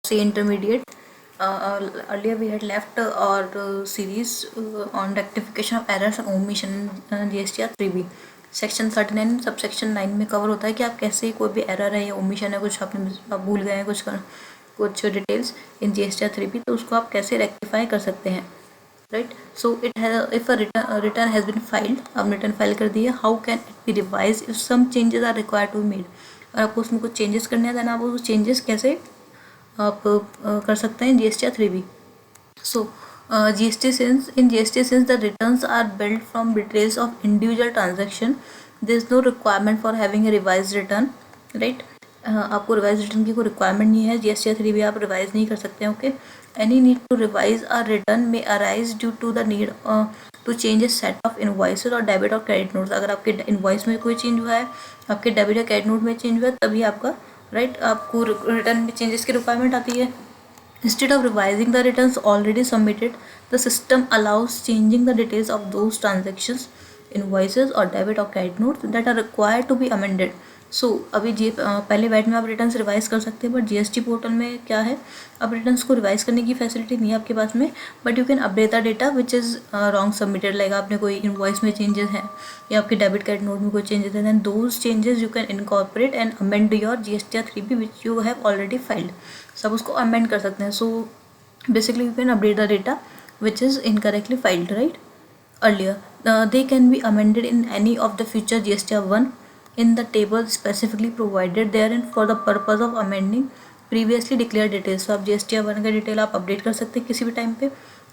say intermediate. Earlier we had left our series on rectification of errors and omission in GSTR 3B. Section 39 sub section 9 में cover होता है कि आप कैसे कोई भी एरर है या ओमिशन है, कुछ आपने आप भूल गए हैं कुछ डिटेल्स इन GSTR 3B, तो उसको आप कैसे रेक्टिफाई कर सकते हैं, right. So it has if a return has been filed, आपने रिटर्न फाइल कर दिया, how can it be revise if some changes are required to be made. और आपको उसमें कुछ चेंजेस करने हैं, देन आप वो चेंजेस कैसे आप कर सकते हैं GSTR 3B. So in GST since the returns are built from details of individual transaction, there is no requirement for having a revised return, right. आपको रिवाइज रिटर्न की कोई रिक्वायरमेंट नहीं है. GSTR 3B आप रिवाइज नहीं कर सकते हैं. Okay. Any need to revise a return may arise due to the need to change a set of invoices or debit or credit notes. अगर आपके इनवॉइस में कोई चेंज हुआ है, आपके डेबिट या क्रेडिट नोट में चेंज हुआ है, तभी आपका राइट आपको रिटर्न में चेंजेस की रिक्वायरमेंट आती है. Instead of revising the returns already submitted, the system allows changing the details of those transactions, invoices or debit or credit notes that are required to be amended. So अभी पहले bat में आप returns revise कर सकते हैं, but GST portal में क्या है, अब रिटर्न्स को रिवाइज करने की फैसिलिटी नहीं है आपके पास में, but you can update the data which is wrong submitted. Like आपने कोई इनवॉइस में चेंजेस हैं या आपके डेबिट क्रेडिट नोट में कोई चेंजेस हैं, then those changes you can incorporate and amend your GSTR 3B which you have already filed. सब उसको अमेंड कर सकते हैं. So basically you can update the data which is incorrectly filed, right, earlier. They can be amended in any of the future GSTR 1 in the table specifically provided therein for the purpose of amending previously declared details. So आप GSTR 1 का detail आप update कर सकते हैं किसी भी time पे,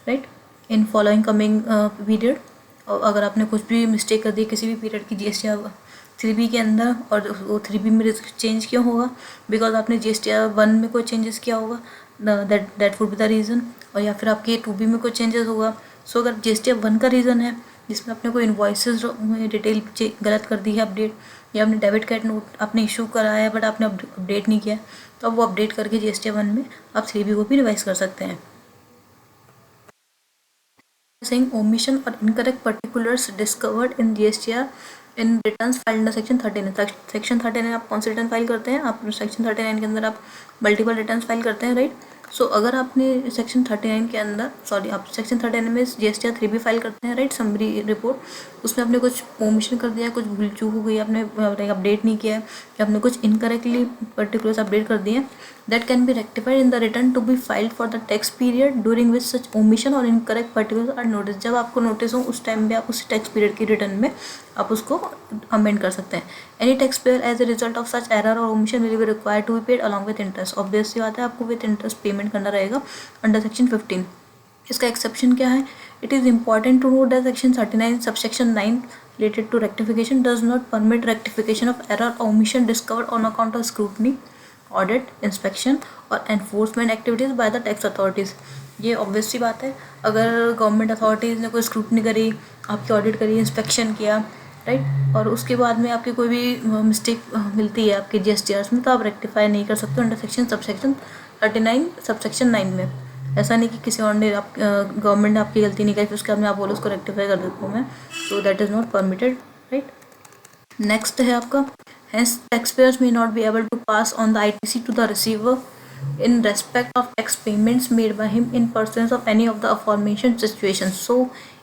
right, in following coming period. और अगर आपने कुछ भी मिस्टेक कर दी किसी भी पीरियड की GSTR 3B के अंदर, और वो 3B में चेंज क्यों होगा, बिकॉज आपने GSTR 1 में कोई चेंजेस किया होगा, that would be the reason. और या फिर आपके 2B में कोई चेंजेस होगा. सो अगर GSTR 1 का रीज़न है जिसमें आपने कोई इन्वॉइसेस में डिटेल गलत कर दी है अपडेट, या आपने डेबिट कार्ड नोट आपने इशू कराया है बट आपने अपडेट नहीं किया, तो अब वो अपडेट करके GSTR 1 में आप 3B को भी रिवाइज कर सकते हैं. saying omission or incorrect particulars discovered in GSTR in returns filed under section 39. Section 39 आप कौन से रिटर्न फाइल करते हैं, आप सेक्शन 39 के अंदर आप मल्टीपल रिटर्न फाइल करते हैं, राइट. सो अगर आपने सेक्शन 39 के अंदर आप सेक्शन 39 में GSTR 3B फाइल करते हैं, राइट, समरी रिपोर्ट, उसमें आपने कुछ ओमिशन कर दिया, कुछ भूल चूक हो गई, आपने अपडेट नहीं किया है, या आपने कुछ इनकरेक्टली पर्टिकुलर्स अपडेट कर दिए, that can be rectified in the return to be filed for the tax period during which such omission or incorrect particulars are noticed. जब आपको नोटिस हो उस टाइम पे आप उस टैक्स पीरियड की रिटर्न में आप उसको अमेंड कर सकते हैं. Any tax payer as a result of such error or omission will be required to be paid along with interest. Obvious सी बात है, आपको विद इंटरेस्ट पेमेंट करना रहेगा अंडर सेक्शन 15. इसका एक्सेप्शन क्या है, it is important to note that section 39 subsection 9 related to rectification does not permit rectification of error or omission discovered on account of scrutiny, audit, inspection or enforcement activities by the tax authorities. ये obvious सी बात है, अगर government authorities ने कोई scrutiny करी, आपकी audit करी, इंस्पेक्शन किया, राइट, और उसके बाद में आपकी कोई भी मिस्टेक मिलती है आपके GSTRs में, तो आप रेक्टिफाई नहीं कर सकते अंडर सबसेक्शन 39 सबसेक्शन 9 में. ऐसा नहीं कि किसी और ने गवर्नमेंट ने आपकी गलती नहीं करी फिर उसके बाद में आप बोलो उसको रेक्टिफाई कर देता हूँ मैं, so that is not permitted, right. Next है आपका, hence taxpayers may not be able to pass on the ITC to the receiver in respect of tax payments made by him in pursuance of any of the aforementioned situations. So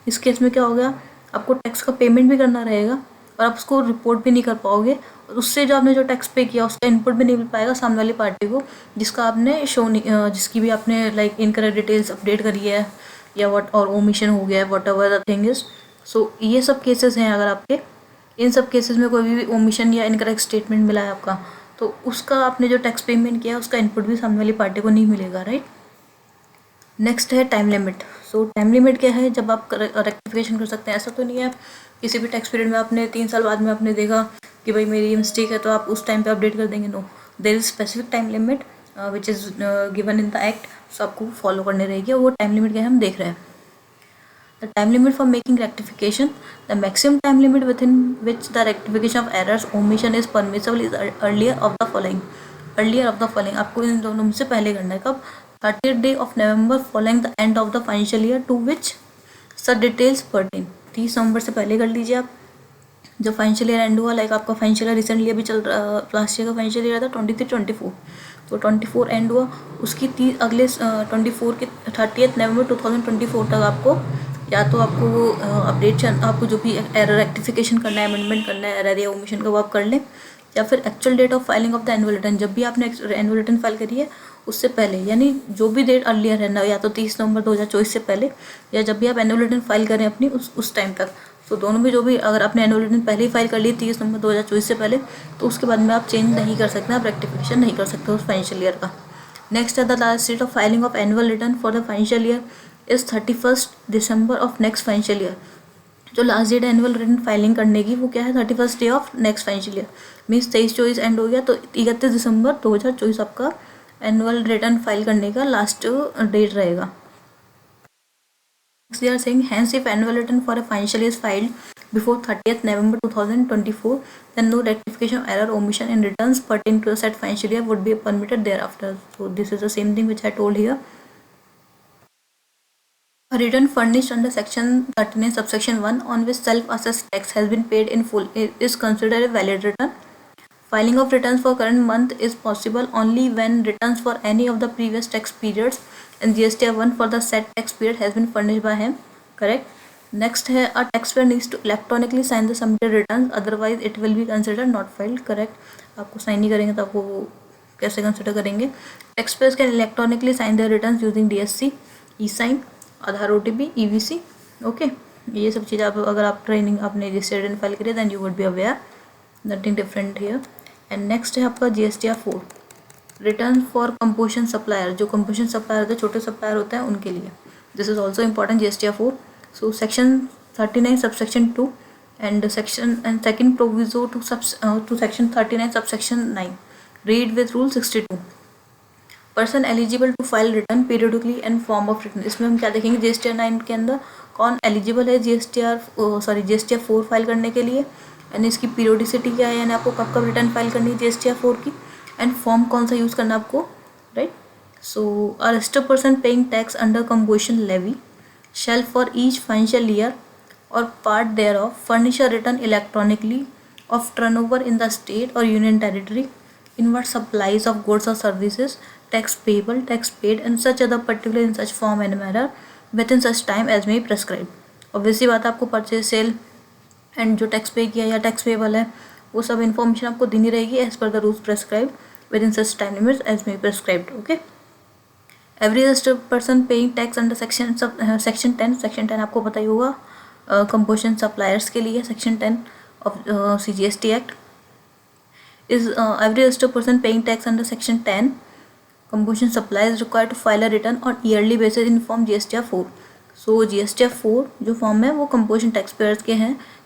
इस case में क्या हो गया, आपको tax का payment भी करना रहेगा और आप उसको रिपोर्ट भी नहीं कर पाओगे, और उससे जो आपने जो टैक्स पे किया उसका इनपुट भी नहीं मिल पाएगा सामने वाली पार्टी को जिसका आपने शो नहीं जिसकी भी आपने लाइक इनकरेक्ट डिटेल्स अपडेट करी है या वट और ओमिशन हो गया है, whatever the thing is. So ये सब केसेस हैं. अगर आपके इन सब केसेस में कोई भी ओमिशन या इनकरेक्ट स्टेटमेंट मिला है आपका, तो उसका आपने जो टैक्स पेमेंट किया है उसका इनपुट भी सामने वाली पार्टी को नहीं मिलेगा, राइट. नेक्स्ट है टाइम लिमिट. सो टाइम लिमिट क्या है, जब आप रेक्टिफिकेशन कर सकते हैं. ऐसा तो नहीं है किसी भी टैक्स पीरियड में आपने 3 साल बाद में आपने देखा कि भाई मेरी मिस्टेक है तो आप उस टाइम पे अपडेट कर देंगे. No, there is specific time limit which is given in the act. So आपको फॉलो करने रहेगी. वो टाइम लिमिट क्या है हम देख रहे हैं. The time limit for making rectification, the maximum time limit within which the rectification of errors omission is permissible is earlier of the following. आपको इन दोनों में से पहले करना है. कब, 30th day of November following the end of the financial year to which such details pertain. 30 नवंबर से पहले कर लीजिए आप, जब फाइनेंशियल ईयर एंड हुआ, लाइक आपका फाइनेंशियल ईयर रिसेंटली अभी चल रहा, लास्ट ईयर का फाइनेंशियल ईयर था 23-24, तो 24 एंड हुआ, उसकी अगले 24 के 30 नवंबर 2024 तक आपको या तो आपको वो अपडेट आपको जो भी एरर रेक्टिफिकेशन करना है, अमेंडमेंट करना है एरर या ओमिशन का, वो आप कर लें, या फिर actual date of filing of the annual return, जब भी आपने एनुअल रिटर्न फाइल करी है उससे पहले, यानी जो भी डेट अर्लियर है ना, या तो 30 नवंबर 2024 से पहले, या जब भी आप एनुअल रिटर्न फाइल करें अपनी उस टाइम तक। तो दोनों में जो भी, अगर आपने एनुअल रिटर्न पहले ही फाइल कर ली 30 नवंबर 2024 से पहले, तो उसके बाद में आप चेंज नहीं कर सकते, आप रेक्टिफिकेशन नहीं कर सकते उस फाइनेंशियल ईयर का। नेक्स्ट है the last date of filing of annual return for the financial year is 31 December of next financial year. जो last date annual return filing करने की वो क्या है, 31 day of next financial year, means 23-24 end हो गया, तो 31 दिसंबर 2024 आपका एनुअल रिटर्न फाइल करने का लास्ट डेट रहेगा। They are saying hence if annual return for a financial year is filed before 30th November 2024, then no rectification of error omission in returns pertaining to the said financial year would be permitted thereafter. So this is the same thing which I told here. A return furnished under section 39 subsection 1 on which self-assessed tax has been paid in full is considered a valid return. Filing of returns for current month is possible only when returns for any of the previous tax periods and GST 1 for the said tax period has been furnished by him. Correct. Next है a taxpayer needs to electronically sign the submitted returns, otherwise it will be considered not filed. Correct. आपको sign नहीं करेंगे तो आपको कैसे consider करेंगे? Taxpayers can electronically sign their returns using DSC, e-sign, Aadhaar OTP, EVC. Okay, ये सब चीज़ आप अगर आप ट्रेनिंग आपने रजिस्टर्ड रिटर्न फाइल करिए then you would be aware, nothing different here. And next है आपका GSTR 4, return for composition supplier, जो कंपोजिशन सप्लायर होते हैं, छोटे सप्लायर होते हैं उनके लिए, this is also important GSTR 4. So section 39 subsection 2 and second proviso to section 39 subsection 9 read with rule 62. Person eligible to file return periodically and form of return, इसमें हम क्या देखेंगे GSTR 9 के अंदर कौन एलिजिबल है GSTR 4 फाइल करने के लिए, यानी इसकी पीरियोडिसिटी क्या है, यानी आपको कब कब रिटर्न फाइल करनी है GSTR 4 की, एंड फॉर्म कौन सा यूज़ करना है आपको, right. So a registered person paying tax under composition levy shall for each financial year or part thereof furnish a return electronically of turnover in the state or union territory inward supplies of goods or services, tax payable, tax paid and such other particular in such form and manner within such time as may prescribe. Obviously बात, आपको purchase sale and जो tax पे किया या tax payable है वो सब information आपको देनी रहेगी as per the rules prescribe within such time limits as may prescribed. Okay, every registered person paying tax under section 10 आपको पता ही होगा कंपोजिशन सप्लायर्स के लिए, section 10 of CGST act is every registered person paying tax under section 10 composition suppliers required to file a return on yearly basis in form GSTR 4. So GSTR 4 जो form है वो composition tax payers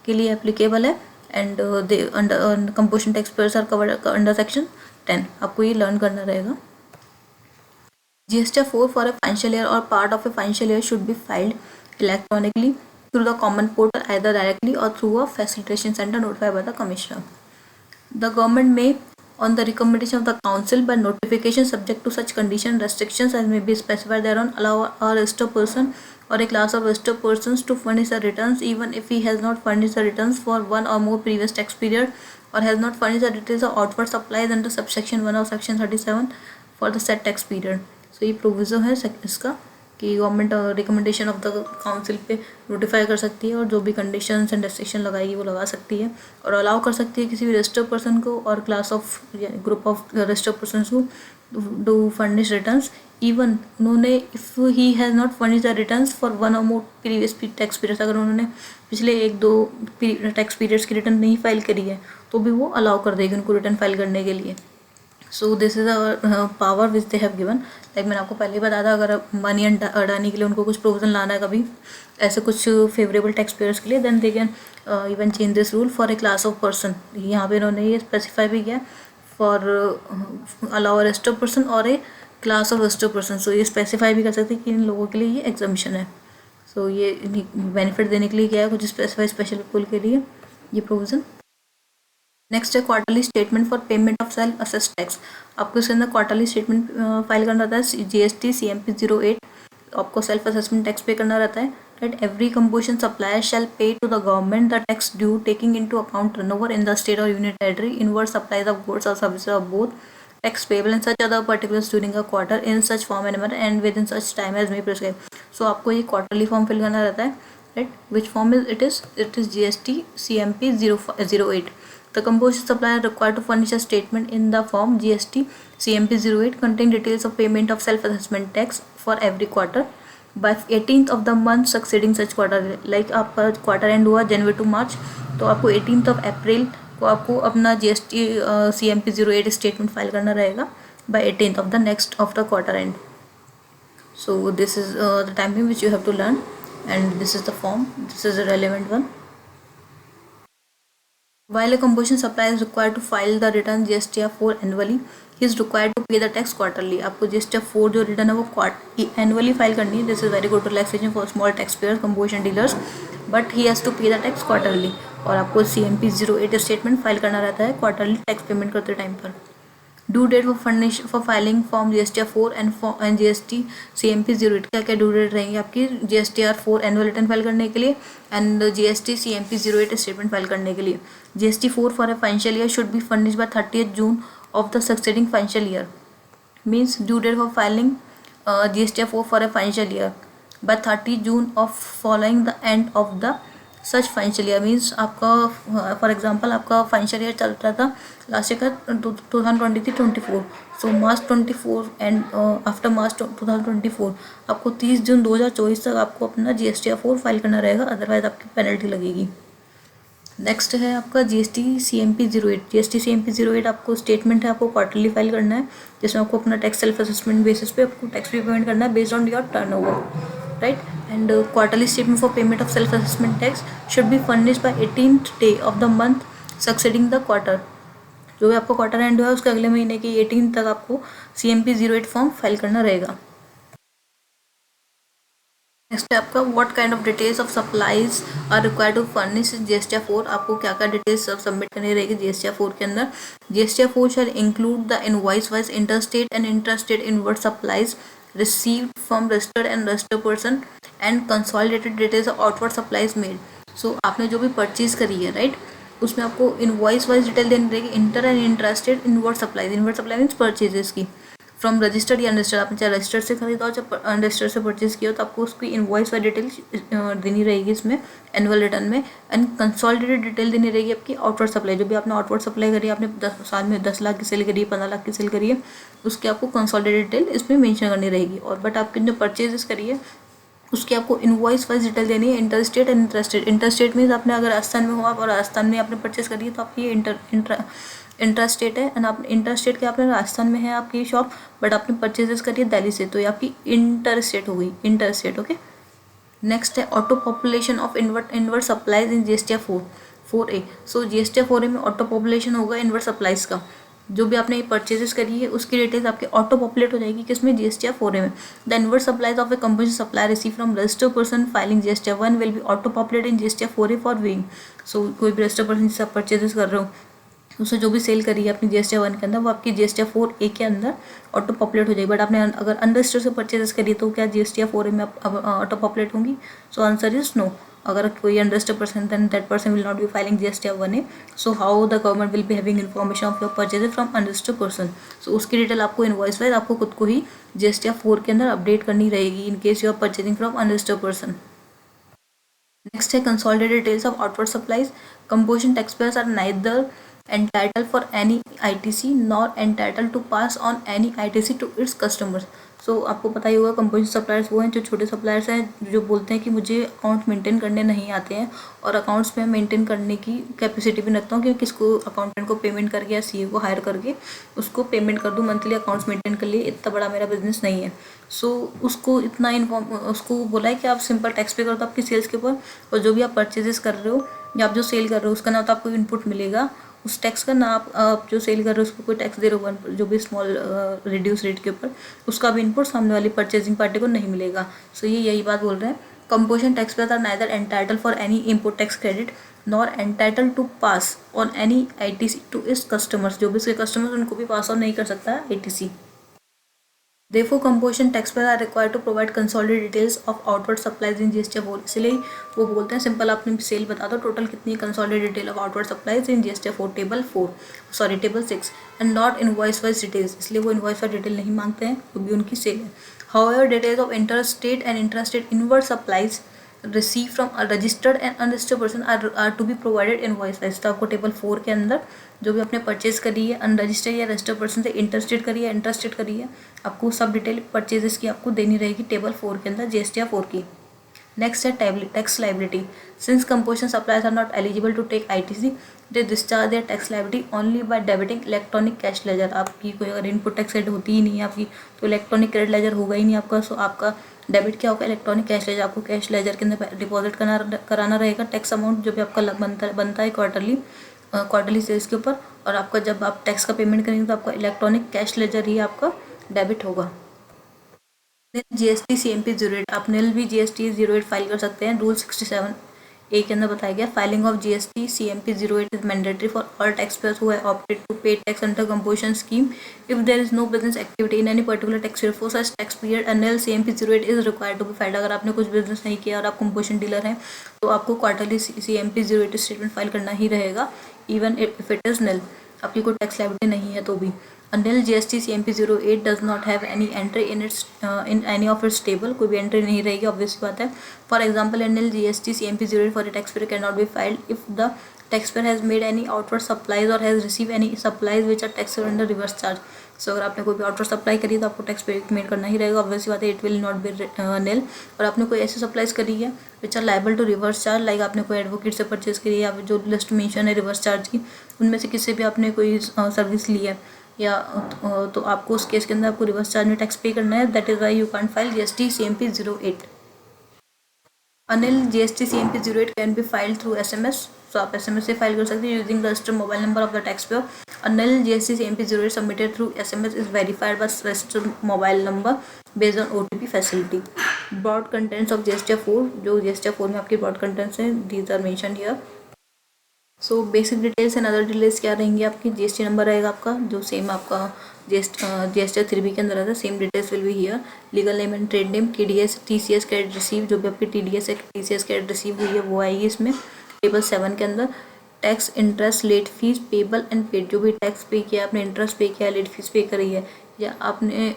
के लिए applicable है and they under composition tax payers are covered under section 10. आपको ये learn करना रहेगा. GSTR 4 for a financial year or part of a financial year should be filed electronically through the common portal either directly or through a facilitation centre notified by the commissioner. The government में on the recommendation of the council by notification subject to such condition restrictions as may be specified thereon allow a registered person or a class of registered persons to furnish the returns even if he has not furnished the returns for one or more previous tax period or has not furnished the details of outward supplies under subsection 1 of section 37 for the said tax period. So ये proviso है इसका कि government recommendation of the council पे notify कर सकती है और जो भी कंडीशंस एंड रेस्ट्रिक्शन लगाएगी वो लगा सकती है और अलाउ कर सकती है किसी भी रजिस्टर्ड पर्सन को और class of group of registered person को डू फर्निश रिटर्न्स इवन उन्होंने if he has not furnish the returns for one और मोर प्रीवियस टैक्स पीरियड्स, अगर उन्होंने पिछले 1-2 टैक्स पीरियड्स की रिटर्न नहीं फाइल करी है तो भी वो अलाउ कर देगी उनको रिटर्न फाइल करने के लिए. So this is a power which they have given. Like मैंने आपको पहले ही बताया था, अगर मनी अडानी के लिए उनको कुछ प्रोविजन लाना है कभी ऐसे कुछ फेवरेबल टैक्स पेयर्स के लिए then they can even change this rule for a class of person. यहाँ पे इन्होंने ये स्पेसिफाई भी किया for allow a registered person और a class of registered person. So ये स्पेसिफाई भी कर सकते हैं कि इन लोगों के लिए ये एग्जामिशन है. सो ये बेनिफिट देने के लिए क्या है, कुछ स्पेसिफाई स्पेशल पीपल के लिए ये प्रोविज़न. नेक्स्ट है quarterly statement for payment of self assess tax. आपको इसके अंदर क्वार्टरली स्टेटमेंट फाइल करना रहता है. GST CMP 08 आपको सेल्फ असेसमेंट टैक्स पे करना रहता है that every composition supplier shall pay to the government the tax due taking into account turnover in the state or union territory, inward supplies of goods or services of both, tax payable and such other particulars during a quarter in such form and manner and within such time as may prescribe. So आपको ये quarterly form fill करना रहता है, right? Which form is it is GST CMP 008. The composition supplier required to furnish a statement in the form GST CMP 08 containing details of payment of self-assessment tax for every quarter by 18th of the month succeeding such quarter. Like आपका quarter and हुआ जनवरी to मार्च, तो आपको 18th of April को आपको अपना GST CMP 08 statement file करना रहेगा by 18th of the next of the quarter end. So this is the timing which you have to learn, and this is the form. This is a relevant one. While a composition supplier is required to file the return GSTR 4 annually, he is required to pay the tax quarterly. आपको GSTR 4 जो return है वो annually file करनी है. This is very good relaxation for small taxpayers, composition dealers, but he has to pay the tax quarterly. और आपको CMP 08 statement file करना रहता है क्वार्टरली टैक्स पेमेंट करते टाइम पर. Due date for filing form GSTR 4 and GST CMP 08. क्या क्या due date रहेंगी आपकी GSTR 4 एनुअल रिटर्न फाइल करने के लिए and GST CMP 08 statement file करने के लिए. GST 4 for a financial year should be furnished by 30th June of the succeeding financial year. Means due date for filing GSTR 4 for a financial year by 30 June of following the end of the such financial year. Means आपका for example आपका financial year चल रहा था last year का 2023-24. सो मार्च 24 and after March 2024 आपको 30 जून 2024 तक आपको अपना GSTR 4 फाइल करना रहेगा, अदरवाइज आपकी पेनल्टी लगेगी. नेक्स्ट है आपका GST CMP 08. GST CMP 08 आपको स्टेटमेंट है, आपको क्वार्टरली फाइल करना है, जिसमें आपको अपना टैक्स सेल्फ असेसमेंट बेसिस पे आपको टैक्स भी पेमेंट करना है based on your turnover, right. And quarterly statement for payment of self assessment tax should be furnished bye 18th day of the month succeeding the quarter. जो भी आपका quarter and हुआ है उसके अगले महीने की 18 तक आपको CMP 08 फॉर्म फाइल करना रहेगा. नेक्स्ट है आपका what kind of details of supplies are required to furnish GSTR 4. आपको क्या क्या डिटेल्स सबमिट करनी रहेगी GSTR 4 के अंदर. GSTR 4 shall include the invoice wise interstate and intrastate inward supplies received from registered and registered person and consolidated details of outward supplies made. So आपने जो भी परचेज करी है, राइट, उसमें आपको इनवॉइस वाइज डिटेल देनी रहेगी. Inter and intrastate inward supplies. Inward supply means purchases की फ्रॉम रजिस्टर्ड या अनरजिस्टर्ड. आपने चाहे रजिस्टर्ड से खरीदा हो चाहे अनरजिस्टर्ड से परचेज किया हो, तो आपको उसकी इनवॉइस वाइज डिटेल देनी रहेगी इसमें एनुअल रिटर्न में. एंड कंसोलिडेटेड डिटेल देनी रहेगी आपकी आउटवर्ड सप्लाई. जो भी आपने आउटवर्ड सप्लाई करी है, आपने 10 साल में 10 लाख की सेल करी है, 15 लाख की सेल करी है, उसकी आपको कंसोलिडेटेड डिटेल इसमें मेंशन करनी रहेगी. और बट आपकी जो परचेजेस करी है उसकी आपको इनवॉइस वाइज डिटेल देनी है. Interstate and intrastate. Interstate means आपने अगर राजस्थान में हो आप और राजस्थान में आपने परचेज करी है तो आपकी इंट्रास्टेट है. एंड आप इंटरस्टेट के आपने राजस्थान में है आपकी शॉप, बट आपने परचेजेस करी है दिल्ली से, तो ये आपकी इंटरस्टेट हो गई. Interstate, okay. नेक्स्ट है auto population of inward supplies in GSTR 4A. So GSTR 4A में ऑटो पॉपुलेशन होगा इनवर्ड सप्लाईज का. जो भी आपने परचेजेस करी है उसकी डिटेल्स आपके ऑटो पॉपुलेट हो जाएगी किसमें GSTR 4A में. The inward supplies of a composition supplier receive from registered person filing GSTR 1 will be auto populate in GSTR 4A for viewing. So कोई भी रजिस्टर्ड पर्सन जिससे आप परचेजेस कर रहे हो उससे जो भी सेल करी है अपनी GSTR 1 के अंदर वो आपकी GSTR 4A के अंदर ऑटो पॉपुलेट हो जाएगी. बट आपने अगर अनरजिस्टर्ड से परचेजेस करी तो क्या GSTR 4A में ऑटो पॉपुलेट होंगी? So answer is no. अगर कोई unregistered person then that person will not be filing GSTR 1A. So how the government will be having information of your purchases from unregistered person? So उसकी detail आपको invoice wise आपको खुद को ही GSTR 4 के अंदर update करनी रहेगी in case you are purchasing from unregistered person. Next है consolidated details of outward supplies. Composition taxpayers are neither entitled for any ITC nor entitled to pass on any ITC to its customers. सो आपको पता ही होगा composition suppliers वो हैं जो छोटे suppliers हैं जो बोलते हैं कि मुझे अकाउंट मेंटेन करने नहीं आते हैं और अकाउंट्स में मेंटेन करने की कैपेसिटी भी रखता हूँ कि किसको अकाउंटेंट को पेमेंट करके या CA को हायर करके उसको पेमेंट कर दूँ मंथली अकाउंट्स मेंटेन कर लिए. इतना बड़ा मेरा बिजनेस नहीं है. सो उसको इतना उसको बोला है कि आप सिंपल टैक्स पे कर दो आपकी सेल्स के ऊपर, और जो भी आप परचेजेस कर रहे हो या आप जो सेल कर रहे हो उसका ना तो आपको इनपुट मिलेगा उस टैक्स का, ना आप जो सेल कर रहे हो उसको कोई टैक्स दे रहे हो जो भी स्मॉल रिड्यूस रेट के ऊपर, उसका भी इनपुट सामने वाली परचेजिंग पार्टी को नहीं मिलेगा. सो ये यही बात बोल रहे हैं. Composition tax payers are neither entitle for any input tax credit nor entitle to pass on any ITC to its customers. जो भी उसके कस्टमर्स उनको भी पास ऑन नहीं कर सकता है ITC. Therefore, composition taxpayers are required to provide consolidated details of outward supplies in GST 4. इसलिए वो बोलते हैं सिंपल आपने सेल बता दो टोटल कितनी consolidated detail of outward supplies in GST 4 table 6 and not invoice wise details, इसलिए वो इनवॉइस वाइज डिटेल नहीं मांगते हैं क्योंकि उनकी सेल है. However details of inter state and intra state inward supplies received from a registered and unregistered person are to be provided invoice wise. तो आपको टेबल 4 के अंदर जो भी आपने परचेज करी है अनरजिस्टर्ड या रजिस्टर्ड पर्सन से इंटरस्टेट करी है इंटरस्टेट करी है आपको सब डिटेल परचेजेस की आपको देनी रहेगी टेबल 4 के अंदर GST 4 की. नेक्स्ट है tax liability. Since composition suppliers are not eligible to take ITC, they discharge their tax liability only by debiting electronic cash ledger. आपकी कोई अगर इनपुट टैक्स रेट होती ही नहीं है आपकी तो इलेक्ट्रॉनिक क्रेडिट लेजर होगा ही नहीं आपका. सो आपका डेबिट क्या होगा इलेक्ट्रॉनिक कैश लेजर. आपको कैश लेजर के अंदर डिपॉजिट कराना रहेगा टैक्स अमाउंट जो भी आपका बनता है क्वार्टरली सेल्स के ऊपर, और आपका जब आप टैक्स का पेमेंट करेंगे तो आपका इलेक्ट्रॉनिक कैश लेजर ही आपका डेबिट होगा. GST CMP 08 आप नील भी GST 08 फाइल कर सकते हैं. रूल 67A के अंदर बताया गया filing of GST CMP 08 is mandatory for all tax payers who have opted to pay tax under composition scheme if there is no business activity in any particular tax year for such tax period. A nil CMP 08 is required to be filed. अगर आपने कुछ business नहीं किया और आप composition dealer हैं तो आपको क्वार्टरली CMP 08 स्टेटमेंट फाइल करना ही रहेगा इवन इफ इट इज नील. आपकी कोई टैक्स लायबिलिटी नहीं है तो भी. A nil GST CMP 08 does not have any entry in any of its table. कोई भी एंट्री नहीं रहेगी ऑब्वियस बात है. For example a nil GST CMP 08 for a taxpayer cannot be filed if the taxpayer has made any outward supplies or has received any supplies which are taxable under reverse charge. सो अगर आपने कोई भी outward supply करी तो आपको tax payment करना ही रहेगा obvious बात है. It will not be nil. और आपने कोई ऐसी सप्लाईज करी है which are liable to reverse charge, like आपने कोई एडवोकेट से परचेज करी है या जो लिस्ट मेंशन है रिवर्स चार्ज की उनमें से किसी भी आपने कोई सर्विस ली है या तो आपको उस केस के अंदर आपको रिवर्स चार्ज में टैक्स पे करना है. That is why you can't file GST CMP 08. A nil GST CMP 08 can be filed through SMS. तो आप SMS से फाइल कर सकते हैं using registered mobile number of the tax payer. A nil GST CMP 08 submitted through SMS is verified by registered mobile number based on OTP facility. Broad contents of GST 4 जो GST 4 में आपके broad contents हैं these are mentioned here. So basic details and other details क्या रहेंगी आपकी. GST number रहेगा आपका जो सेम आपका GST 3B के अंदर रहता है. Same details will be here. Legal name and trade name, TDS TCS credit receive जो भी आपकी TDS है TCS क्रेडिट रिसीव हुई है वो आएगी इसमें टेबल 7 के अंदर. Tax interest late fees payable and paid, जो भी टैक्स पे किया आपने इंटरेस्ट पे किया लेट फीस पे करी है या आपने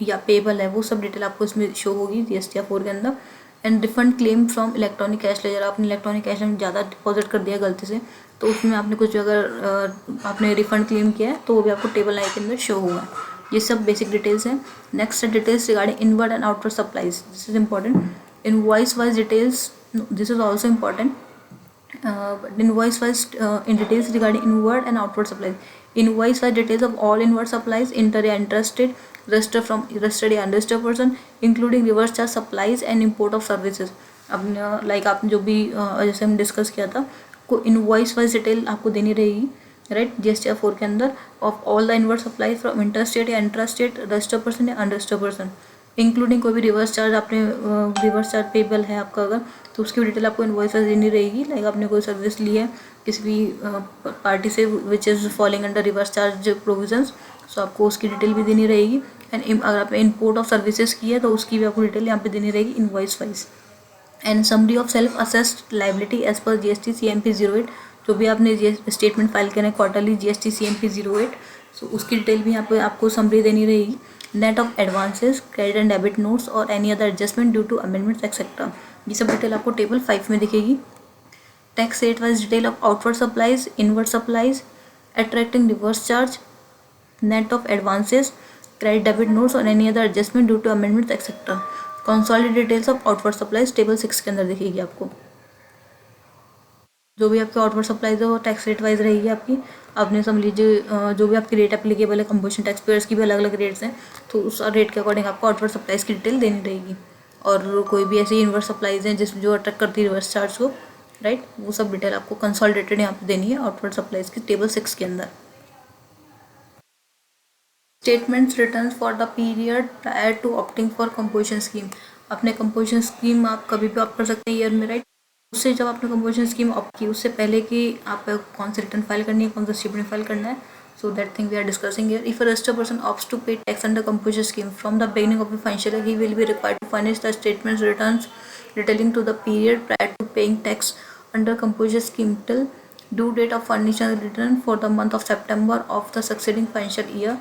या पेबल है वो सब डिटेल आपको इसमें शो होगी GST 4 के अंदर. And refund claim from electronic cash laser, आपने इलेक्ट्रॉनिक कैश में ज़्यादा डिपॉजिट कर दिया गलती से तो उसमें आपने कुछ अगर आपने रिफंड क्लेम किया है तो वो भी आपको टेबल 9 के अंदर शो होगा. ये सब बेसिक डिटेल्स हैं. Next details regarding inward and outward supplies. This is important. Invoice wise details, this is also important. Invoice wise in details regarding inward and outward supplies. Invoice wise details of all inward supplies inter या interested registered from registered या unregistered person including reverse charge supplies and import of services. अब like आपने जो भी जैसे हम discuss किया था को इनवॉइस वाइज डिटेल आपको देनी रहेगी राइट GST 4 के अंदर of all the inward supplies from interstate या इंट्रास्टेट रजिस्टर्ड पर्सन या अनरजिस्टर्ड पर्सन इंक्लूडिंग कोई भी रिवर्स चार्ज आपने रिवर्स चार्ज पेबल है आपका अगर तो उसकी डिटेल आपको इनवॉइस देनी रहेगी. लाइक आपने कोई सर्विस ली है किसी भी पार्टी से which is falling under reverse charge provisions so आपको उसकी डिटेल भी देनी रहेगी. एंड अगर आपने इंपोर्ट ऑफ सर्विसेज की है तो उसकी भी आपको डिटेल यहाँ पे देनी रहेगी invoice wise. And summary of self assessed liability as per GST CMP 08 जो भी आपने स्टेटमेंट फाइल करें क्वार्टरली GST CMP 08 सो उसकी डिटेल भी यहाँ पे आपको समरी देनी रहेगी. Net of advances credit and debit notes or any other adjustment due to amendments etcetera ये सब डिटेल आपको टेबल 5 में दिखेगी. Tax rate wise detail of outward supplies inward supplies attracting reverse charge net of advances credit debit notes or any other adjustment due to amendments etcetera. Consolidated details of outward supplies table 6 के अंदर दिखेगी आपको. जो भी आपके outward supplies है वो tax rate wise रहेगी आपकी. आपने समझ लीजिए जो भी आपकी रेट एप्लीकेबल है कंपोजिशन टैक्स पेयर्स की भी अलग अलग रेट्स हैं तो उस रेट के अकॉर्डिंग आपको आउटवर्ड सप्लाईज की डिटेल देनी रहेगी. और कोई भी ऐसी इनवर्ड सप्लाईज हैं जिस जो अट्रैक्ट करती है रिवर्स चार्ज को राइट वो सब डिटेल आपको कंसोलिडेटेड यहाँ पे देनी है आउटवर्ड सप्लाईज की टेबल 6 के अंदर. Statements return for the period prior to opting for composition scheme. अपने कंपोजिशन स्कीम आप कभी भी ऑप्ट कर सकते हैं ईयर में राइट. उससे जब आपने कंपोजिशन स्कीम ऑप्ट की उससे पहले कि आप कौन सी रिटर्न फाइल करनी है कौन सा स्टेटमेंट फाइल करना है So that thing we are discussing here. If a registered person opts to pay tax under composition scheme from the beginning of the financial year, he will be required to furnish the statements returns detailing to the period prior to paying tax under composition scheme till due date of furnishing the return for the month of September of the succeeding financial year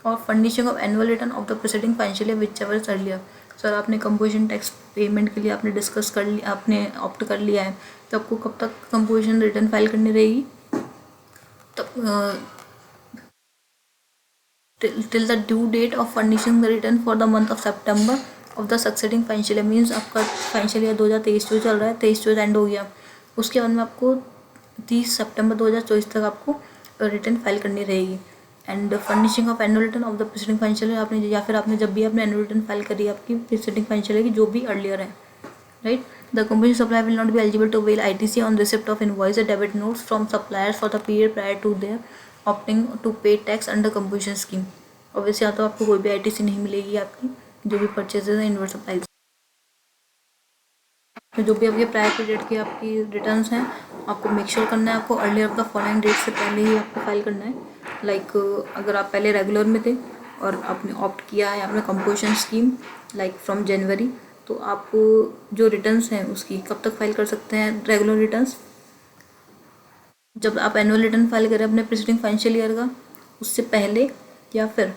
or furnishing of annual return of the preceding financial year whichever is earlier. Sir आपने composition tax payment के लिए आपने discuss कर लिया, आपने opt कर लिया है, तो आपको कब तक कंपोजिशन रिटर्न फाइल करनी रहेगी? till the due date of furnishing the return for the month of September of the succeeding financial year. Means आपका फाइनेंशियल ईयर 2023 जो चल रहा है, 23 एंड हो गया, उसके बाद में आपको 30 सितंबर 2024 तक आपको रिटर्न फाइल करनी रहेगी. And furnishing of annual return of the preceding financial year, आपने या फिर आपने जब भी आपने एनुअल रिटर्न फाइल करी आपकी प्रीसीडिंग फाइनेंशियल ईयर की जो भी अर्लियर है, right. The composition supplier will not be eligible to avail ITC on receipt of invoice or debit notes from suppliers for the period prior to their opting to pay tax under composition scheme. Obviously यहाँ तो आपको कोई भी ITC नहीं मिलेगी आपकी जो भी परचेजेज है इनवर्ड सप्लाईज. तो जो भी आपके प्रायर पीरियड की आपकी रिटर्न्स हैं आपको मेक श्योर करना है, आपको earlier of the following date से पहले ही आपको फाइल करना है. लाइक अगर आप पहले रेगुलर में थे और आपने ऑप्ट किया है आपने composition scheme like from January, तो आप जो रिटर्न्स हैं उसकी कब तक फाइल कर सकते हैं? रेगुलर रिटर्न्स जब आप एनुअल रिटर्न फाइल करें अपने प्रीसीडिंग फाइनेंशियल ईयर का उससे पहले, या फिर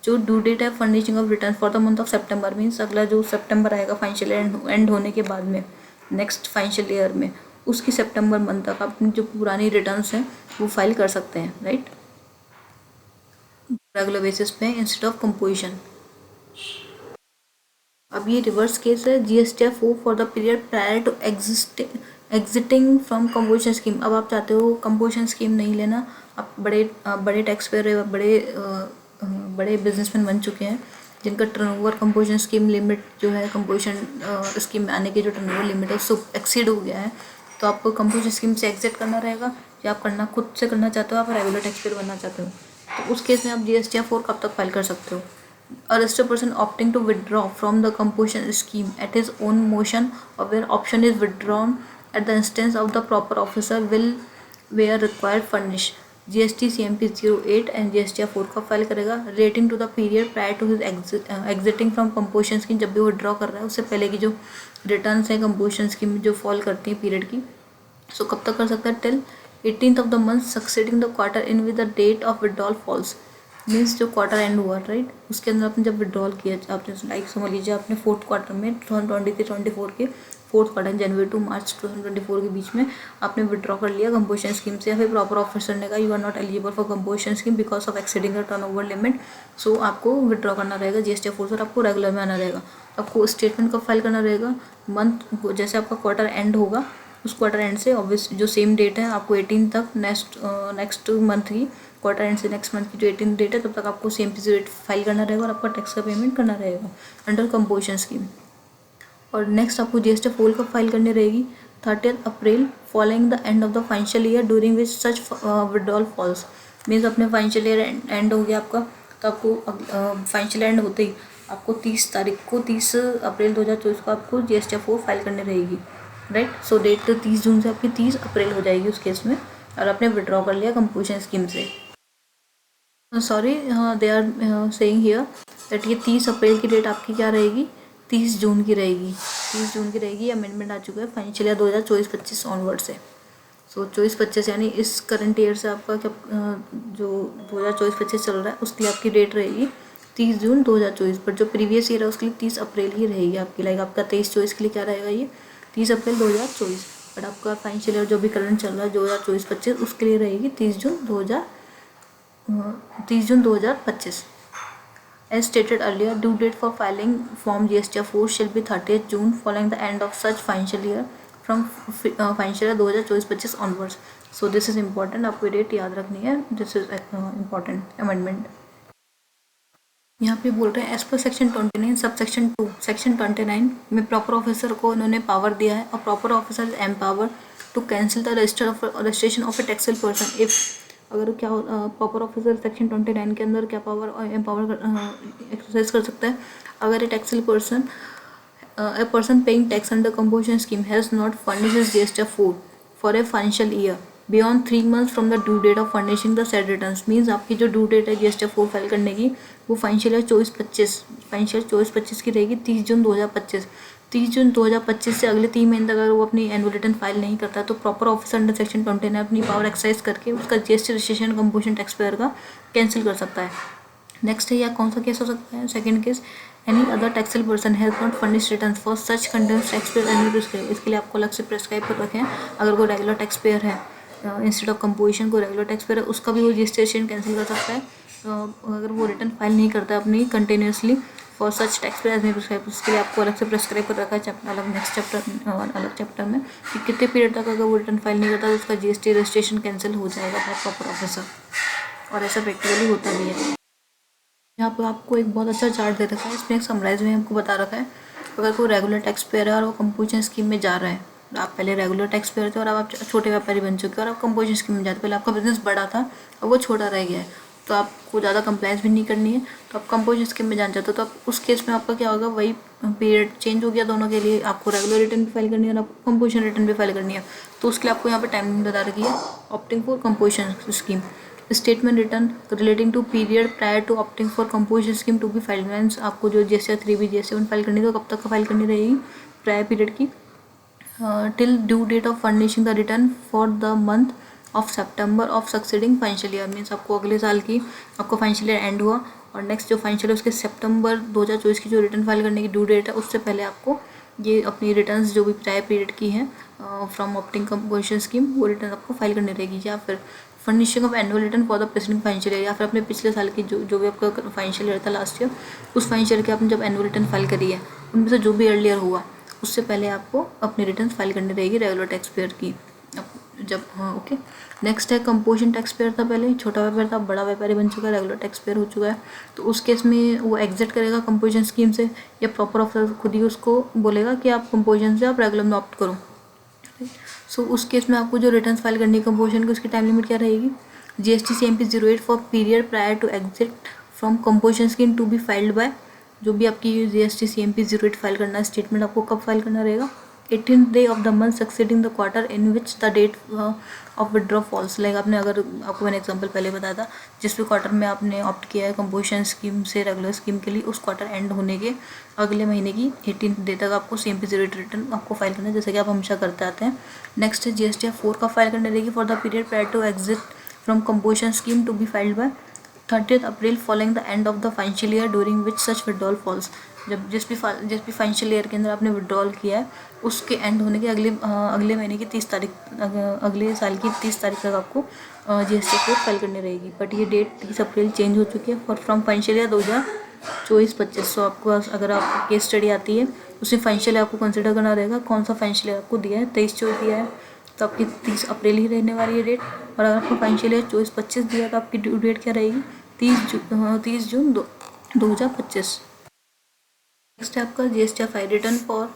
जो ड्यू डेट है furnishing of return for the month of September, means अगला जो सितंबर आएगा फाइनेंशियल ईयर एंड होने के बाद में नेक्स्ट फाइनेंशियल ईयर में उसकी सितंबर मंथ तक अपनी जो पुरानी रिटर्न्स हैं वो फाइल कर सकते हैं, राइट, रेगुलर बेसिस पे इंस्टेड ऑफ कंपोजिशन. अब ये रिवर्स केस है GSTF for the period prior to exiting from composition scheme. अब आप चाहते हो कंपोजिशन स्कीम नहीं लेना, आप बड़े टैक्स पेयर बड़े बिजनेसमैन बन चुके हैं जिनका टर्नओवर कंपोजिशन स्कीम लिमिट जो है कंपोजिशन स्कीम में आने की जो टर्नओवर लिमिट है उससे एक्सीड हो गया है, तो आपको कंपोजिशन स्कीम से एग्जिट करना रहेगा या आप खुद से करना चाहते हो, आप रेगुलर टैक्स पेयर बनना चाहते हो, तो उस केस में आप GSTF कब तक फाइल कर सकते हो? A registered person opting to withdraw from the composition scheme at his own motion or where option is withdrawn at the instance of the proper officer will where required furnish GST CMP 08 and GSTF का file करेगा relating to the period prior to his exiting from composition scheme. जब भी वो withdraw कर रहा है उससे पहले की जो रिटर्न्स हैं composition scheme में जो फॉल करती हैं पीरियड की, सो कब तक कर सकता है? Till 18th of the month succeeding the quarter in with the date of withdrawal falls. Means जो क्वार्टर एंड हुआ, राइट, उसके अंदर आपने जब विड्रॉल किया आपने लाइक समझ लीजिए आपने फोर्थ क्वार्टर में 2023-24 के फोर्थ क्वार्टर जनवरी टू मार्च 2024 के बीच में आपने विड्रॉ कर लिया कंपोजिशन स्कीम से, या फिर प्रॉपर ऑफिसर ने कहा you are not eligible for composition scheme because of exceeding the turnover limit, so आपको विड्रॉ करना रहेगा GSTF सर, आपको रेगुलर में आना रहेगा. आपको स्टेटमेंट कब फाइल करना रहेगा? मंथ जैसे आपका क्वार्टर एंड होगा उस क्वार्टर एंड से ऑब्वियस जो सेम डेट है आपको 18 तक नेक्स्ट मंथ की क्वार्टर एंड से नेक्स्ट मंथ की जो 18 डेट है तब तक आपको CMP रेट फाइल करना रहेगा और आपका टैक्स का पेमेंट करना रहेगा अंडर कंपोजिशन स्कीम. और नेक्स्ट आपको GSTF कब फाइल करनी रहेगी? 30 April following the end of the financial year during which such withdrawal falls. Means अपने फाइनेंशियल ईयर एंड हो गया आपका, तो आपको फाइनेंशियल एंड होते ही आपको 30 अप्रैल 2024 को आपको GSTF फाइल करनी रहेगी, राइट. सो डेट 30 जून से आपकी 30 अप्रैल हो जाएगी उस केस में, और आपने विड्रॉ कर लिया कंपोजिशन स्कीम से. Sorry they are saying here that ये 30 अप्रैल की डेट आपकी क्या रहेगी? 30 जून की रहेगी. 30 जून की रहेगी. अमेंडमेंट आ चुका है फाइनेंशियल ईयर 2024-25 ऑनवर्ड से. सो 24-25 यानी इस करंट ईयर से आपका क्या जो 2024-25 चल रहा है उसकी आपकी डेट रहेगी 30 जून 2024, पर जो प्रीवियस ईयर है उसके लिए 30 अप्रैल ही रहेगी आपकी. लाइक आपका 23-24 के लिए क्या रहेगा? ये 30 अप्रैल 2024, बट आपका फाइनेंशियल ईयर जो भी करंट चल रहा है 2024-25 उसके लिए रहेगी 30 जून 2025. As stated earlier, due date for filing form GSTF shall be 30th June following the end of such financial year from financial year 2024-25 onwards. So this is important, आपको date याद रखनी है. This is important amendment. यहाँ पे बोल रहे हैं as per section 29 sub section 2 section 29 में प्रॉपर ऑफिसर को उन्होंने पावर दिया है, और proper officer is empower to cancel the registration of A taxable person if. अगर क्या प्रॉपर ऑफिसर सेक्शन 29 के अंदर क्या पावर एम्पावर एक्सरसाइज कर सकता है? अगर a taxable person a person paying tax under composition scheme has not furnished GSTF for a financial year beyond 3 months from the due date of furnishing the said returns. Means आपकी जो due date है GST 4 file करने की वो financial year 24-25 की रहेगी 30 जून 2025। 30 जून 2025 से अगले 3 महीने तक अगर वो अपनी एनुअल रिटर्न फाइल नहीं करता तो प्रॉपर ऑफिसर अंडर सेक्शन 29 अपनी पावर एक्सरसाइज करके उसका GST registration composition tax payer का कैंसिल कर सकता है। नेक्स्ट है या कौन सा केस हो सकता है, second case, any other taxable person has not furnished return for such contents tax payer annual prescribe. इसके लिए आपको अलग से प्रिस्क्राइब कर रखें। अगर कोई रेगुलर टैक्स पेयर है इंस्टेड ऑफ कंपोजिशन को रेगुलर टैक्स पेयर है उसका भी वो रजिस्ट्रेशन कैंसिल कर सकता है अगर वो रिटर्न फाइल नहीं करता अपनी continuously for such tax payer annual prescribe. उसके लिए आपको अलग से प्रिस्क्राइब कर रखा है अलग नेक्स्ट चैप्टर अलग चैप्टर में कि कितने पीरियड तक अगर वो रिटर्न फाइल नहीं करता तो उसका GST रजिस्ट्रेशन कैंसिल हो जाएगा बाय प्रॉपर ऑफिसर, और ऐसा प्रैक्टिकली होता भी है। यहाँ पर आपको एक बहुत अच्छा चार्ट दे रखा है, इसमें एक समराइज में हमको बता रखा है अगर कोई रेगुलर टैक्स पेयर है और वो कंपोजिशन स्कीम में जा रहा है। आप पहले रेगुलर टैक्स पेयर थे और अब आप छोटे व्यापारी बन चुके हैं और आप कंपोजिशन स्कीम में जाते। पहले आपका बिजनेस बड़ा था और वो छोटा रह गया है तो आपको ज़्यादा कंप्लाइंस भी नहीं करनी है तो आप कंपोजिशन स्कीम में जाना चाहते हो तो आप उस केस में आपका क्या होगा, वही पीरियड चेंज हो गया दोनों के लिए। आपको रेगुलर रिटर्न भी फाइल करनी है और आपको कंपोजिशन रिटर्न भी फाइल करनी है। तो उसके लिए आपको यहाँ पर टाइमिंग बता रखी है opting for composition scheme. Statement return relating to period prior to opting for composition scheme to be file. Means आपको जो GST 3B GST 1 फाइल करनी है तो कब तक का फाइल करनी रहेगी, प्रायर पीरियड की till due date of furnishing the return for the month of September of succeeding financial year. Means आपको अगले साल की आपको फाइनेंशियल ईयर एंड हुआ और नेक्स्ट जो फाइनेंशियल उसके सितंबर 2024 की जो रिटर्न फाइल करने की ड्यू डेट है उससे पहले आपको ये अपनी रिटर्न्स जो भी प्रायर पीरियड की हैं फ्रॉम ऑप्टिंग कंपोजिशन स्कीम वो रिटर्न आपको फाइल करनी रहेगी। या फिर furnishing of annual return for the preceding financial year, या फिर अपने पिछले साल की जो भी आपका फाइनेंशियल ईयर था लास्ट ईयर उस फाइनेंशियल ईयर के आपने जब एनुअल रिटर्न फाइल करी है उनमें से जो भी अर्लियर हुआ उससे पहले आपको अपनी रिटर्न फाइल करनी रहेगी रेगुलर टैक्स पेयर की जब ओके। नेक्स्ट है कंपोजिशन टैक्स पेयर था, पहले छोटा व्यापारी था बड़ा व्यापारी बन चुका है रेगुलर टैक्स पेयर हो चुका है तो उस केस में वो एग्जिट करेगा कंपोजिशन स्कीम से या प्रॉपर ऑफिसर खुद ही उसको बोलेगा कि आप कंपोजिशन से आप रेगुलर में ऑप्ट करो। सो उस केस में आपको जो रिटर्न फाइल करनी है कंपोजिशन की उसकी टाइम लिमिट क्या रहेगी, GST CMP 08 for period prior to exit from composition scheme to be filed by. जो भी आपकी GST CMP 08 फाइल करना है स्टेटमेंट आपको कब फाइल करना रहेगा, 18th day of the month succeeding the quarter in which the date of withdraw falls. Like आपने अगर आपको मैंने एग्जांपल पहले बताया था जिस भी क्वार्टर में आपने ऑप्ट किया है कंपोजिशन स्कीम से रेगुलर स्कीम के लिए उस क्वार्टर एंड होने के अगले महीने की 18th डे तक आपको CMP 08 रिटर्न आपको फाइल करना है जैसे कि आप हमेशा करते आते हैं। नेक्स्ट है GST 4 का फाइल करने रहेगी for the period prior to exit from composition scheme to be filed by 30th April following the end of the financial year during which such withdrawal falls. जब जिस भी फाइनेंशियल ईयर के अंदर आपने withdrawal किया है उसके एंड होने के अगले महीने की 30 तारीख अगले साल की 30 तारीख तक आपको GST 4 फाइल करनी रहेगी। बट ये डेट 30 अप्रैल चेंज हो चुकी है फॉर फ्रॉम फाइनेंशियल ईयर 2024-25। सो आपको अगर आपको केस स्टडी आती है उसमें फाइनेंशियल ईयर आपको कंसिडर करना रहेगा कौन सा फाइनेंशियल ईयर आपको दिया है 23-24 दिया है तो आपकी 30 अप्रैल ही रहने वाली है डेट। और अगर आपको फाइनेंशियल ईयर 24-25 दिया तो आपकी ड्यू डेट क्या रहेगी 30 जून 2025। नेक्स्ट है आपका GST 5 return for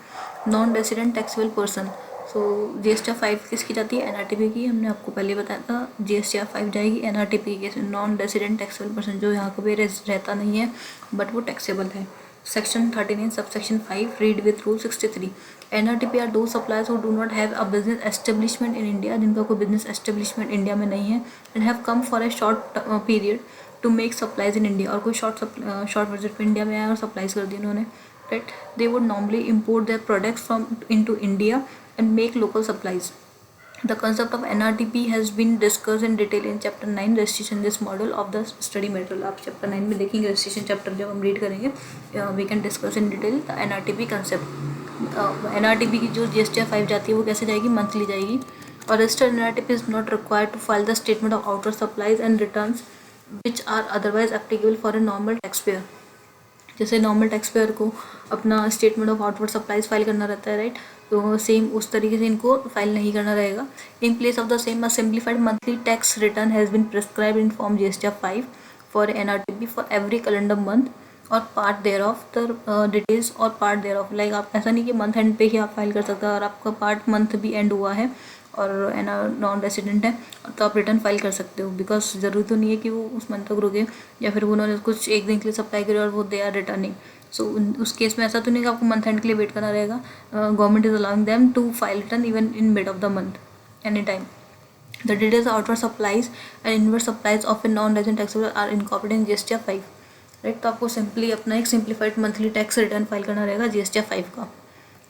non resident taxable person. So GST 5 किसकी जाती है, NRTP की। हमने आपको पहले बताया था GST 5 जाएगी NRTP के, नॉन रेसिडेंट टैक्सेबल पर्सन जो यहाँ कभी रहता नहीं है बट वो टैक्सेबल है। Section 39 subsection 5 read with rule 63 NRTP are those suppliers who do not have a business establishment in India, जिनका कोई बिजनेस एस्टेब्लिशमेंट इंडिया में नहीं है and have come for a short period to make supplies in India. और कोई short visit पर India में आया और सप्लाईज कर दी उन्होंने, right? They would normally import their products into India and make local supplies. The concept of NRTP has been discussed in detail in chapter 9 registration this model of the study material। आप chapter 9 में देखेंगे registration chapter जब हम read करेंगे we can discuss in detail the NRTP concept। NRTP की जो GST 5 जाती है वो कैसे जाएगी, मंथली जाएगी। और registered NRTP is not required to file the statement of outer supplies and returns which are otherwise applicable for a normal taxpayer। जैसे नॉर्मल टैक्स पेयर को अपना statement of outward supplies file करना रहता है, right, तो same उस तरीके से इनको फाइल नहीं करना रहेगा। In place of the same a simplified monthly tax return has been prescribed in form GST 5 for NRTP for every calendar month or part thereof the details or part thereof. Like आप ऐसा नहीं कि month and पे ही आप file कर सकते हो और आपका पार्ट मंथ भी एंड हुआ है और नॉन रेसिडेंट है तो आप रिटर्न फाइल कर सकते हो, बिकॉज ज़रूरी तो नहीं है कि वो उस मंथ तक रुके या फिर उन्होंने कुछ एक दिन के लिए सप्लाई करी और वो दे आर रिटर्निंग। सो उस केस में ऐसा तो नहीं कि आपको मंथ एंड के लिए वेट करना रहेगा। Government is allowing them to file return even in mid of the month any time. The details of outward supplies and inward supplies of a non-resident taxable are incorporated in GSTR 5. Right, तो आपको simply अपना एक simplified monthly tax return file करना रहेगा GSTR 5 का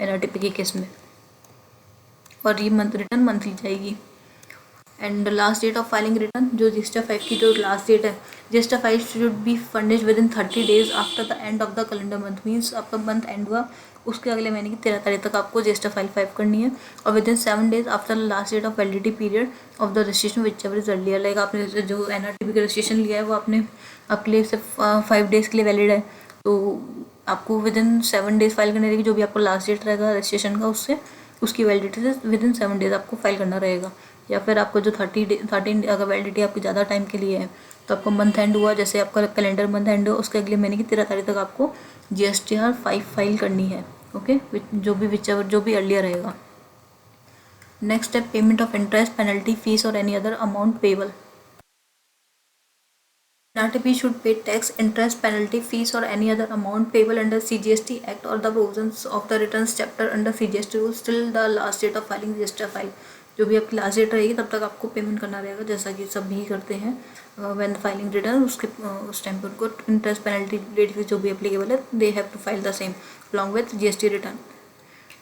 NRTP के case में, और ये रिटर्न मंथली जाएगी. And last date of filing return, जो GSTR 5 की जो लास्ट डेट है, GSTR 5 should be furnished within 30 days after the end of the calendar month. Means आपका मंथ एंड हुआ, उसके अगले महीने की 13 तारीख तक आपको GSTR फाइल 5 करनी है, और within 7 days after the last date of validity period of the registration whichever is earlier. Like आपने जो NRTP का रजिस्ट्रेशन लिया है वो आपने आपके लिए सिर्फ 5 days के लिए वैलिड है, तो आपको विद इन 7 days फाइल करनी रहेगी. जो भी आपको लास्ट डेट रहेगा रजिस्ट्रेशन का, उससे उसकी वैलिडिटी से विद इन 7 days आपको फाइल करना रहेगा. या फिर आपको जो 13 अगर वैलिडिटी आपकी ज़्यादा टाइम के लिए है, तो आपको मंथ एंड हुआ, जैसे आपका कैलेंडर मंथ एंड हुआ, उसके अगले महीने की 13 तारीख तक आपको GSTR 5 फाइल करनी है. ओके, जो भी अर्लियर रहेगा. नेक्स्ट है payment of interest, penalty, fees और any other amount payable. NRTP should pay tax, interest, penalty, fees or any other amount payable under CGST Act or the provisions of the returns chapter under CGST rules till the last date of filing GSTR file. जो भी आपकी last date रहेगी तब तक आपको payment करना रहेगा, जैसा कि सब भी करते हैं व्हेन फाइलिंग रिटर्न. उसके उस टाइम पर उनको इंटरेस्ट, पेनल्टी, लेट फीस जो भी एप्लीकेबल है, they have to file the same along with GST return.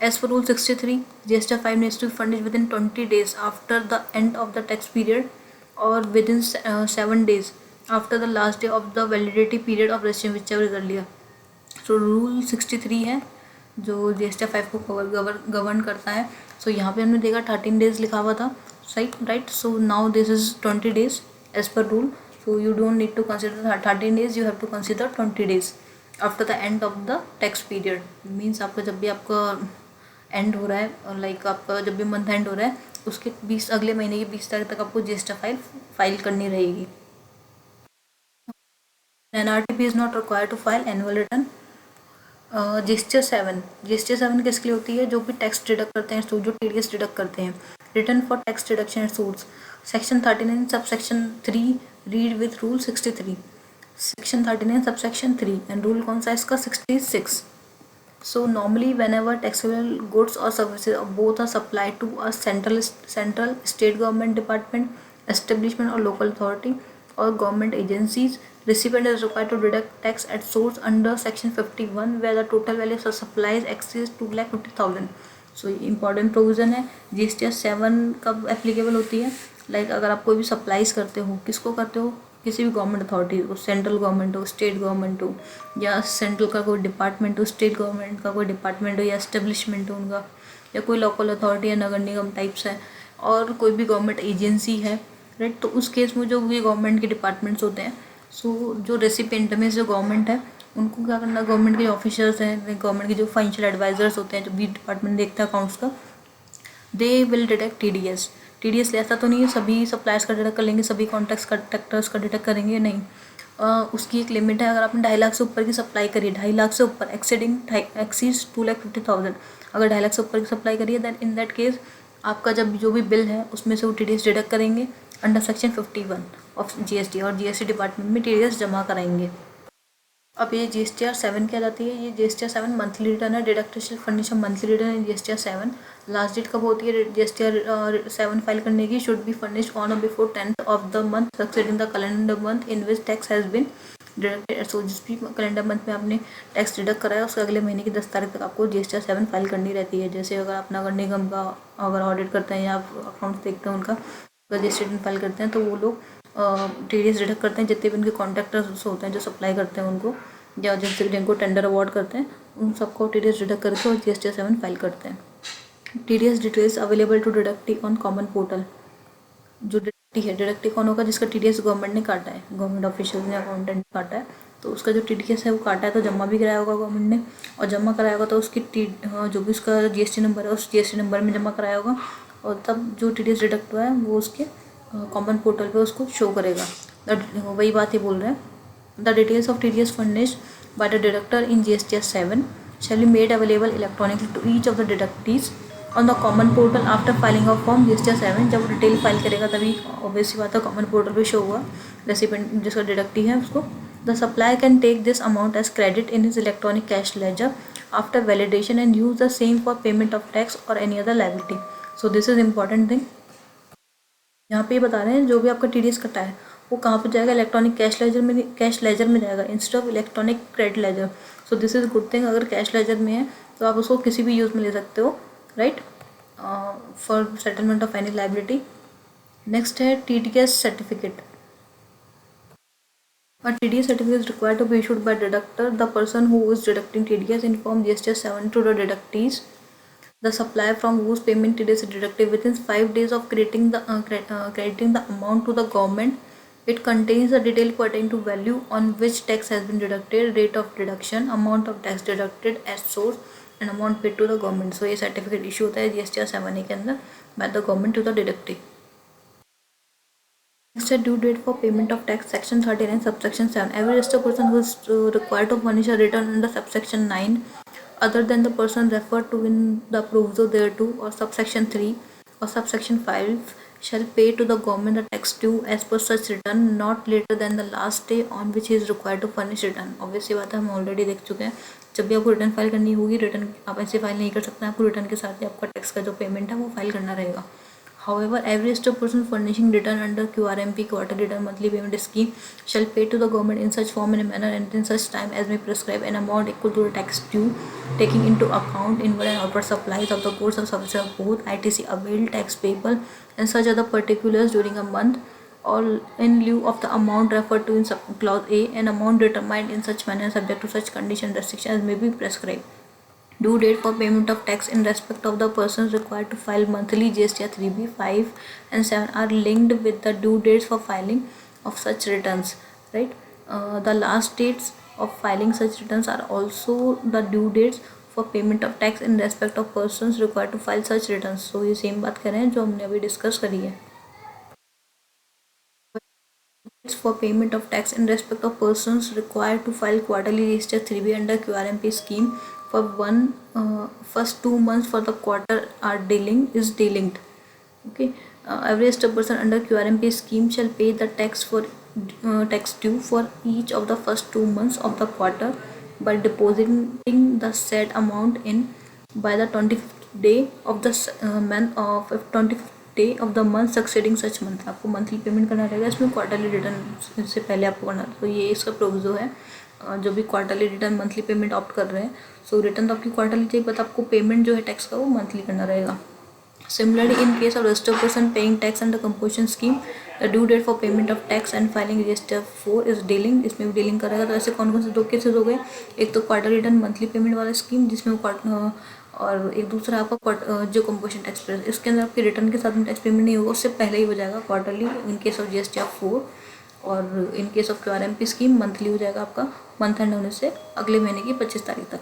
As per Rule 63, GSTR 5 needs to be furnished within 20 days after the end of the tax period or within 7 days after the last day of the validity period of registration whichever is earlier. So Rule 63 है जो GSTR 5 को govern करता है. सो यहाँ पे हमने देखा 13 days लिखा हुआ था, right. So now this is 20 days as per rule. So you don't need to consider 13 days, you have to consider 20 days after the end of the tax period. Means आपका जब भी आपका एंड हो रहा है, लाइक आपका जब भी मंथ एंड हो रहा है, उसके 20 अगले महीने की 20 तारीख तक आपको GSTR फाइल करनी रहेगी. NRTP is not required to file annual return. GSTR 7 किसके लिए होती है? जो भी टैक्स डिडक्ट करते हैं, जो TDS डिडक्ट करते हैं. Return for tax deduction and suits, section 39 subsection 3 read with rule 63. Section 39 subsection 3 and rule कौन सा है इसका? 66. So normally whenever taxable goods or services both are supplied to a central state government department, establishment or local authority or government agencies, recipient is required to deduct tax at source under section 51 where the total value of supplies exceeds 2,50,000. So important provision है. GSTR 7 कब applicable होती है? Like अगर आप कोई भी supplies करते हो, किसको करते हो? किसी भी गवर्नमेंट अथॉरिटी को, सेंट्रल गवर्नमेंट हो, स्टेट गवर्नमेंट हो, या सेंट्रल का कोई डिपार्टमेंट हो, स्टेट गवर्नमेंट का कोई डिपार्टमेंट हो, या एस्टेब्लिशमेंट हो उनका, या कोई लोकल अथॉरिटी या नगर निगम टाइप्स है, और कोई भी गवर्नमेंट एजेंसी है, राइट. तो उस केस में जो भी गवर्नमेंट के डिपार्टमेंट्स होते हैं, सो जो रेसिपिएंट में जो गवर्नमेंट है, उनको क्या करना, गवर्नमेंट के ऑफिसर्स हैं, गवर्नमेंट के जो फाइनेंशियल एडवाइजर्स होते हैं, जो भी डिपार्टमेंट देखता है अकाउंट्स का, दे विल डिटेक्ट TDS ऐसा तो नहीं है सभी सप्लायर्स का डिटेक्ट कर लेंगे, सभी कॉन्ट्रैक्टर्स का डिटेक्ट करेंगे, नहीं. उसकी एक लिमिट है. अगर आपने 2.5 लाख से ऊपर की सप्लाई करी है, 2.5 लाख से ऊपर, एक्सीड्स 2,50,000, अगर 2.5 लाख से ऊपर की सप्लाई करी है, दैन इन दैट केस आपका जब जो भी बिल है उसमें से वो TDS डिटेक्ट करेंगे अंडर सेक्शन 51 ऑफ GST, और GST डिपार्टमेंट में TDS जमा कराएंगे. अब ये GSTR 7 क्या जाती है? ये GSTR 7 मंथली रिटर्न है. Deduction furnish monthly return in GSTR 7. Last date कब होती है GSTR 7 फाइल करने की? Should be furnished on or before 10th of the month succeeding the calendar month in which tax has been deducted. So जिस भी calendar month में आपने tax deduct कराया, उसके अगले महीने की 10 तारीख तक आपको GSTR 7 फाइल करनी रहती है. जैसे अगर आप नगर निगम का अगर ऑडिट करते हैं या आप अकाउंट्स देखते हैं उनका, रजिस्ट्रेशन फाइल करते हैं, तो वो लोग TDS डिडक्ट करते हैं. जितने भी उनके कॉन्ट्रैक्टर्स होते हैं जो सप्लाई करते हैं उनको, या जिनको टेंडर अवार्ड करते हैं, उन सबको TDS डिडक्ट करके और GSTR 7 फाइल करते हैं. TDS details available to deduct on common portal. जो डिडक्ट कौन होगा? जिसका TDS गवर्नमेंट ने काटा है, गवर्नमेंट ऑफिशियल ने, अकाउंटेंट ने काटा है, तो उसका जो TDS है वो काटा है, तो जमा भी कराया होगा गवर्नमेंट ने, और जमा कराया होगा तो उसकी जो भी उसका GST नंबर है, उस GST नंबर में जमा कराया होगा, और तब जो TDS डिडक्ट हुआ है वो उसके कॉमन पोर्टल पे उसको शो करेगा. वही बात ये बोल रहे हैं. The details of TDS furnished by the deductor in GSTR 7 shall be made available electronically to each of the deductees on the common portal after filing of form GSTR 7. जब वो डिटेल फाइल करेगा तभी obviously बात है common portal पे show हुआ recipient जिसका deductee है उसको. The supplier can take this amount as credit in his electronic cash ledger after validation and use the same for payment of tax or any other liability. So this is important thing. यहाँ पे बता रहे हैं जो भी आपका TDS कटा है वो कहाँ पे जाएगा, इलेक्ट्रॉनिक कैश लेजर में जाएगा instead of electronic credit ledger. So this is good thing, अगर कैश लेजर में है तो आप उसको किसी भी यूज़ में ले सकते हो, right, for settlement of any liability. Next है TDS certificate. A TDS certificate is required to be issued by deductor. The person who is deducting TDS inform GST 7 to the deductees. The supplier from whose payment TDS is deducted within 5 days of crediting the amount to the government. It contains the detail pertaining to value on which tax has been deducted, rate of deduction, amount of tax deducted at source, and amount paid to the government. So ये certificate issue होता है GST 7A के अंदर by the government to the deductee. Next, due date for payment of tax, section 39 subsection 7. Every registered person who is required to furnish a return under subsection 9 other than the person referred to in the proviso thereto or subsection 3 or subsection 5 shall pay to the government the tax due as per such return not later than the last day on which he is required to furnish return. Obviously बात है, हम already देख चुके हैं, जब भी आपको return file करनी होगी, रिटर्न आप ऐसे फाइल नहीं कर सकते, आपको रिटर्न के साथ ही आपका टैक्स का जो पेमेंट है वो फाइल करना रहेगा. However, every registered person furnishing return under QRMP quarterly return monthly payment scheme shall pay to the government in such form and manner and in such time as may prescribe an amount equal to the tax due, taking into account inward and outward supplies of the course of service of both ITC avail tax payable and such other particulars during a month, or in lieu of the amount referred to in clause A, an amount determined in such manner subject to such condition restriction as may be prescribed. Due date for payment of tax in respect of the persons required to file monthly GST 3B, 5 and 7 are linked with the due dates for filing of such returns, right? The last dates of filing such returns are also the due dates for payment of tax in respect of persons required to file such returns. So ये same बात कर रहे हैं जो हमने अभी discuss करी है. For payment of tax in respect of persons required to file quarterly GST 3B under QRMP scheme for first 2 months for the quarter are delinked. Okay, every registered person under QRMP scheme shall pay the tax due for each of the first 2 months of the quarter by depositing the said amount in by the 25th day of the month succeeding such month. आपको monthly payment करना रहेगा, इसमें quarterly return से पहले आपको करना, तो ये इसका प्रोविजो है. जो भी quarterly return monthly payment opt कर रहे हैं, सो रिटर्न तो आपकी क्वार्टरली चाहिए, बट आपको पेमेंट जो है टैक्स का वो मंथली करना रहेगा. Similarly, in case of registered person paying tax under composition scheme, the due date for payment of tax and filing register 4 is dealing. इसमें भी डीलिंग करेगा. तो ऐसे कौन कौन से 2 केसेस हो गए, एक तो क्वार्टर रिटर्न मंथली पेमेंट वाला स्कीम जिसमें और एक दूसरा आपका जो कंपोजिशन टैक्स पे, इसके अंदर आपके रिटर्न के साथ में टैक्स पेमेंट नहीं होगा, उससे पहले ही हो जाएगा quarterly in case of GST 4, और in case of QRMP scheme monthly हो जाएगा आपका मंथ एंड होने से अगले महीने की 25 तारीख तक.